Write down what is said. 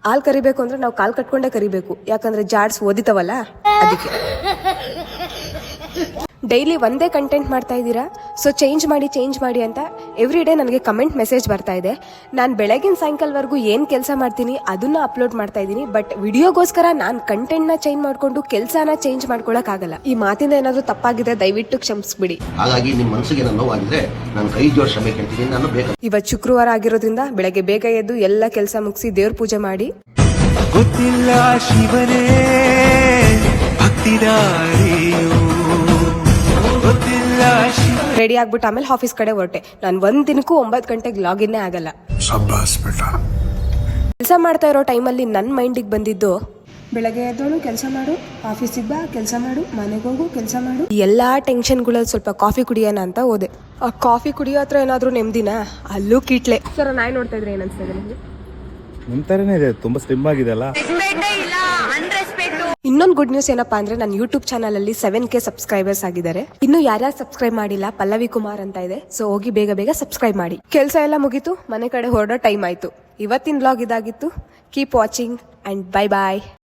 ಹಾಲ್ ಕರಿಬೇಕು ಅಂದ್ರೆ ನಾವು ಕಾಲ್ ಕಟ್ಕೊಂಡೇ ಕರಿಬೇಕು, ಯಾಕಂದ್ರೆ ಜಾಡ್ಸ್ ಓದಿತವಲ್ಲ ಅದಕ್ಕೆ. ಡೈಲಿ ಒಂದೇ ಕಂಟೆಂಟ್ ಮಾಡ್ತಾ ಇದ್ದೀರಾ, ಸೊ ಚೇಂಜ್ ಮಾಡಿ ಅಂತ ಎವ್ರಿ ಡೇ ನನಗೆ ಕಮೆಂಟ್ ಮೆಸೇಜ್ ಬರ್ತಾ ಇದೆ. ನಾನು ಬೆಳಗಿನ ಸಾಯಂಕಾಲವರೆಗೂ ಏನು ಕೆಲಸ ಮಾಡ್ತೀನಿ ಅದನ್ನ ಅಪ್ಲೋಡ್ ಮಾಡ್ತಾ ಇದ್ದೀನಿ. ಬಟ್ ವಿಡಿಯೋಗೋಸ್ಕರ ನಾನು ಕಂಟೆಂಟ್ನ ಚೇಂಜ್ ಮಾಡ್ಕೊಂಡು ಕೆಲಸನ ಚೇಂಜ್ ಮಾಡ್ಕೊಳಕ್ಕಾಗಲ್ಲ. ಈ ಮಾತಿಂದ ಏನಾದರೂ ತಪ್ಪಾಗಿದೆ ದಯವಿಟ್ಟು ಕ್ಷಮಿಸ್ಬಿಡಿ. ಹಾಗಾಗಿ ನಿಮ್ಮ ಮನಸ್ಸಿಗೆ ನೋವಾಗಿದ್ರೆ ನಾನು ಕೈ ಜೋಡಿಸಿ ಕ್ಷಮೆ ಕೇಳ್ತೀನಿ. ನಾನು ಇವತ್ತು ಶುಕ್ರವಾರ ಆಗಿರೋದ್ರಿಂದ ಬೆಳಗ್ಗೆ ಬೇಗ ಎದ್ದು ಎಲ್ಲ ಕೆಲಸ ಮುಗಿಸಿ ದೇವ್ರ ಪೂಜೆ ಮಾಡಿ ಗೊತ್ತಿಲ್ಲ ಶಿವನೇ ಭಕ್ತಿದಾರಿಯೋ ರೆಡಿ ಆಗ್ಬಿಟ್ಟು ಆಮೇಲೆ ಆಫೀಸ್ ಕಡೆ ಹೊರಟೆ. ನಾನು ಒಂದ್ ದಿನಕ್ಕೂ 9 ಗಂಟೆಗೆ ಲಾಗಿನ್ನೇ ಆಗಲ್ಲ. ಕೆಲಸ ಮಾಡ್ತಾ ಇರೋ ಟೈಮಲ್ಲಿ ನನ್ನ ಮೈಂಡಿಗೆ ಬಂದಿದ್ದು, ಬೆಳಗ್ಗೆ ಎದ್ದೋಳು ಕೆಲಸ ಮಾಡು, ಆಫೀಸಿಗೆ ಬಾ ಕೆಲಸ ಮಾಡು, ಮನೆಗೆ ಹೋಗು ಕೆಲಸ ಮಾಡು. ಎಲ್ಲಾ ಟೆನ್ಷನ್ಗಳಲ್ಲಿ ಸ್ವಲ್ಪ ಕಾಫಿ ಕುಡಿಯೋಣ ಅಂತ ಹೋದೆ. ಆ ಕಾಫಿ ಕುಡಿಯೋ ಹತ್ರ ಏನಾದ್ರು ನೆಮ್ಮದಿನ, ಅಲ್ಲೂ ಕೀಟ್ಲೆ. ಸರ್ ನಾಯಿ ನೋಡ್ತಾ ಇದ್ರೆ ಏನಿಸ್ತಾ ಇದೆ ನಿಮಗೆ? ನಿಮ್ ತರನೇ ಇದೆ, ತುಂಬಾ ಸ್ಲಿಮ್ ಆಗಿದೆ ಅಲ್ಲ. ಇನ್ನೊಂದು ಗುಡ್ ನ್ಯೂಸ್ ಏನಪ್ಪಾ ಅಂದ್ರೆ ನನ್ನ ಯೂಟ್ಯೂಬ್ ಚಾನಲ್ ಅಲ್ಲಿ 7K ಸಬ್ಸ್ಕ್ರೈಬರ್ಸ್ ಆಗಿದ್ದಾರೆ. ಇನ್ನು ಯಾರ್ಯಾರು ಸಬ್ಸ್ಕ್ರೈಬ್ ಮಾಡಿಲ್ಲ, ಪಲ್ಲವಿ ಕುಮಾರ್ ಅಂತ ಇದೆ, ಸೊ ಹೋಗಿ ಬೇಗ ಸಬ್ಸ್ಕ್ರೈಬ್ ಮಾಡಿ. ಕೆಲಸ ಎಲ್ಲ ಮುಗೀತು, ಮನೆ ಕಡೆ ಹೊರಡೋ ಟೈಮ್ ಆಯ್ತು. ಇವತ್ತಿನ ಬ್ಲಾಗ್ ಇದಾಗಿತ್ತು. Keep watching and bye bye.